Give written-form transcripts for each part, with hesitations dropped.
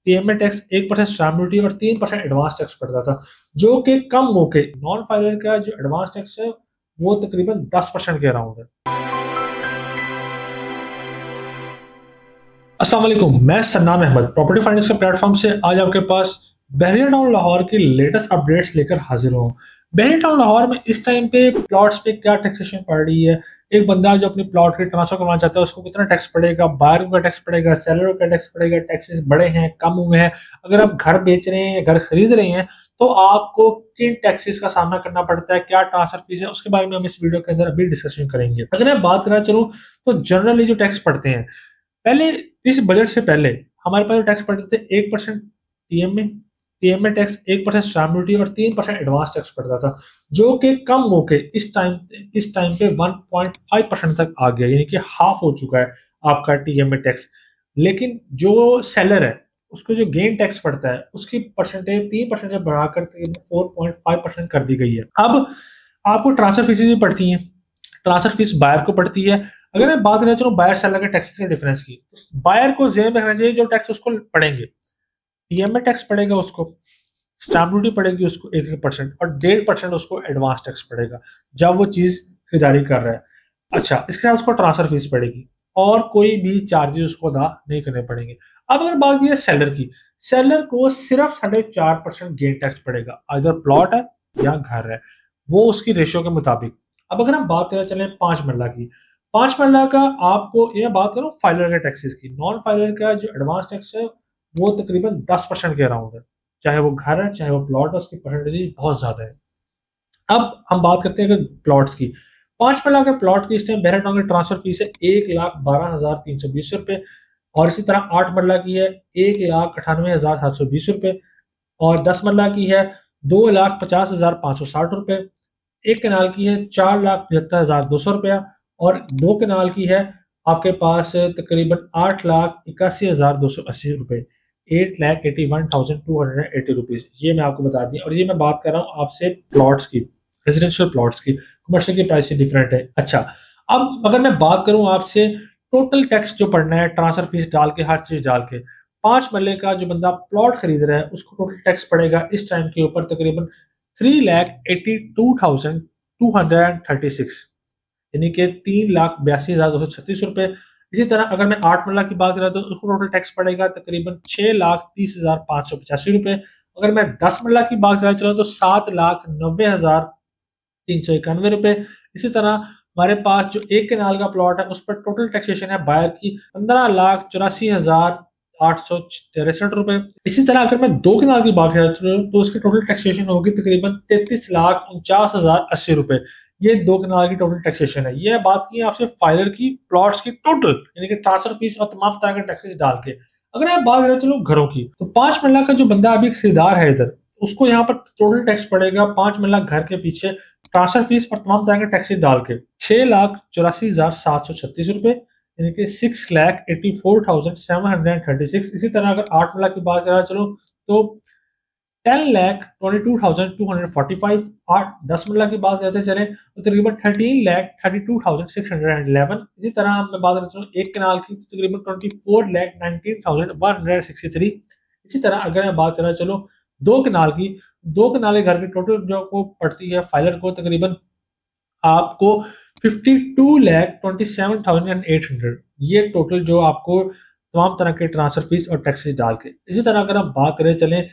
TMA tax 1% stamp duty और 3% advance tax पड़ता था, जो कि कम होके नॉन फाइलर का जो एडवांस टैक्स है वो तकरीबन 10% के अराउंड है। अस्सलाम वालेकुम, मैं सन्नान अहमद प्रॉपर्टी फाइनेंस के प्लेटफॉर्म से आज आपके पास बहरिया टाउन लाहौर की लेटेस्ट अपडेट्स लेकर हाजिर हूँ। बहरिया टाउन लाहौर में इस टाइम पे प्लॉट्स पे क्या टैक्सेशन पड़ रही है, एक बंदा जो अपनी प्लॉट की ट्रांसफर करवाना चाहता है उसको कितना टैक्स पड़ेगा, बायर का टैक्स पड़ेगा, सेलर का टैक्स पड़ेगा, टैक्सेस बड़े हैं कम हुए हैं, अगर आप घर बेच रहे हैं या घर खरीद रहे हैं तो आपको किन टैक्सेस का सामना करना पड़ता है, क्या ट्रांसफर फीस है, उसके बारे में हम इस वीडियो के अंदर अभी डिस्कशन करेंगे। अगर मैं बात करना चलूँ तो जनरली जो टैक्स पड़ते हैं, पहले इस बजट से पहले हमारे पास टैक्स पड़ते थे 1% TMA TMA tax, 1% stamp duty और 3% एडवांस टैक्स पड़ता था, जो कि कम होके इस टाइम पे 1.5% तक आ गया, यानी कि हाफ हो चुका है आपका टीएमए टैक्स। लेकिन जो सेलर है उसको जो गेन टैक्स पड़ता है उसकी परसेंटेज 3% से बढ़ाकर 4.5% कर दी गई है। अब आपको ट्रांसफर फीस भी पड़ती है, ट्रांसफर फीस बायर को पड़ती है। अगर मैं बात करना चाहूँ बायर सेलर के टैक्सेस के डिफरेंस की, तो बायर को जेब में रखना चाहिए जो टैक्स उसको पड़ेंगे, टीएमए टैक्स पड़ेगा उसको, स्टैम्प ड्यूटी पड़ेगी उसको 1% और 1.5% उसको एडवांस टैक्स पड़ेगा जब वो चीज खरीदारी कर रहा है। अच्छा, इसके साथ उसको ट्रांसफर फीस पड़ेगी और कोई भी चार्जेस उसको अदा नहीं करने पड़ेंगे। अब अगर बात की सेलर की, सेलर को सिर्फ 4.5% गेन टैक्स पड़ेगा, इधर प्लॉट है या घर है, वो उसकी रेशियो के मुताबिक। अब अगर हम बात करना चले 5 मरला की, 5 मरला का आपको ये बात करूं फाइलर के टैक्सेस की, नॉन फाइलर का जो एडवांस टैक्स है वो तकरीबन 10% के अराउंड है, चाहे वो घर है चाहे वो प्लॉट है, उसकी परसेंटेज बहुत ज्यादा है। अब हम बात करते हैं प्लॉट्स की। 5 मरला के प्लॉट की इस टाइम बहरा टाउन की ट्रांसफर फीस है 1,12,320 रुपए, और इसी तरह 8 मरला की है 1,98,720 रुपए, और 10 मरला की है 2,50,560 रुपए, एक कनाल की है 4,75,200 रुपया, और 2 कनाल की है आपके पास तकरीबन 8,81,280 रुपए, 8,81,280 रुपीज। ये मैं आपको बता दी, और ये मैं बात कर रहा हूँ आपसे प्लॉट्स की, रेजिडेंशियल प्लॉट्स की, कमर्शियल की प्राइस डिफरेंट है। अच्छा, अब अगर मैं बात करूं आपसे टोटल टैक्स जो पड़ना है ट्रांसफर फीस डाल के, हर चीज डाल के, 5 मरले का जो बंदा प्लॉट खरीद रहा है उसको टोटल टैक्स पड़ेगा इस टाइम के ऊपर तकरीबन 3,82,236, यानी कि 3,82,236 रुपए। इसी तरह अगर मैं 8 मरला की बात करें तो उसको टोटल टैक्स पड़ेगा तकरीबन 6,30,585 रुपए। अगर मैं 10 मरला की बात करना चलूँ तो 7,90,391 रुपए। इसी तरह हमारे पास जो एक कनाल का प्लॉट है उस पर टोटल टैक्सेशन है बायर की 15,84,863 रुपए। इसी तरह अगर मैं 2 कनाल की बात करूँ तो उसकी टोटल टैक्सेशन होगी तकरीबन 33,49,080 रुपए। ये 2 कनाल की टोटल टैक्सेशन है। ये बात की आपसे फाइलर की, प्लॉट्स की टोटल, यानी कि ट्रांसफर फीस और तमाम तरह के टैक्सेस डाल के। अगर मैं बात करें चलो घरों की, तो 5 मरला का जो बंदा अभी खरीदार है इधर, उसको यहाँ पर टोटल टैक्स पड़ेगा 5 मरला घर के पीछे ट्रांसफर फीस और तमाम तरह के टैक्सेस डाल के 6,84,736 रुपए, यानी कि 6,84,736। इसी तरह अगर 8 मरला की बात करा चलो तो 10,22,245, 10 मरला की बात करते चले तो तकरीबन 13,32,611। इसी तरह मैं बात करता हूँ एक कनाल की तो तकरीबन 24,19,163। इसी तरह अगर मैं बात करना चलो 2 कनाल की, 2 कनाल के घर की टोटल जो को पड़ती है फाइलर को तकरीबन आपको 52,27,800, ये टोटल जो आपको तमाम तरह के ट्रांसफर फीस और टैक्सेस डाल के। इसी तरह अगर हम बात करें चलें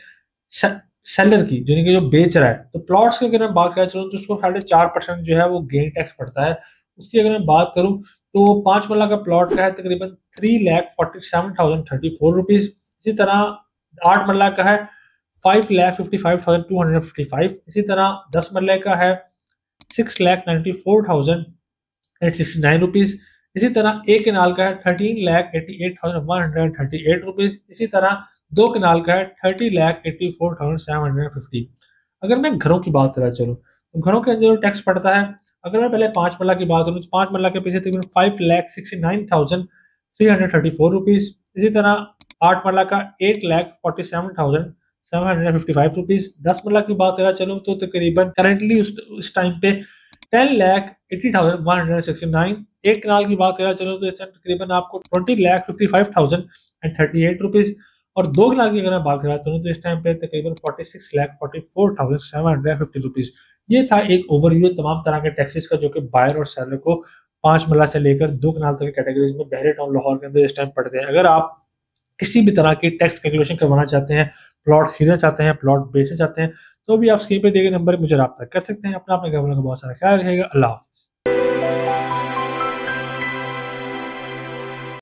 सेलर की, यानी कि जो बेच रहा है, तो प्लॉट्स की अगर मैं बात करें चलूँ तो उसको 4.5% जो है वो गेन टैक्स पड़ता है। उसकी अगर मैं बात करूँ तो 5 मरला का प्लॉट का है तकरीबन 3,47,034 रुपीज। इसी तरह 8 मरला का है 5,55,255। इसी तरह 10 मरले का है 6,94,869 रुपीज। इसी तरह एक कनाल का है 13,88,138 रुपीज। इसी तरह 2 कनाल का है 30,84,750। अगर मैं घरों की बात करा चलूँ तो घरों के अंदर टैक्स पड़ता है, अगर मैं पहले 5 मरला की बात करूँ तो 5 मरला के पीछे तकरीबन 5,69,334 रुपीज। इसी तरह 8 मरला का 8,47,755 रुपीज। 10 मरला की बात करा चलूँ तो तकरीबन करंटली उस टाइम पे 10,80,169। एक कनाल की बात करा चलो तो इस टाइम तकरीबन आपको 20,55,038 रुपीज। और 2 कनाल की अगर मैं बात करा तो इस टाइम पे तकरीबन 46,44,750 रुपीज। ये था एक ओवरव्यू तमाम तरह के टैक्सेस का जो कि बायर और सेलर को 5 मरला से लेकर 2 कनाल तक की कैटेगरीज में बहरिया टाउन लाहौर के अंदर इस टाइम पड़ते हैं। अगर आप किसी भी तरह की टैक्स कैलकुलेशन करवाना चाहते हैं, प्लॉट खरीदना चाहते हैं, प्लॉट बेचना चाहते हैं, तो भी आप स्क्रीन पे दिए गए नंबर पर मुझे रब्ता कर सकते हैं। अपना अपने घर वालों का बहुत सारा ख्याल रखिएगा। अल्लाह हाफिज़।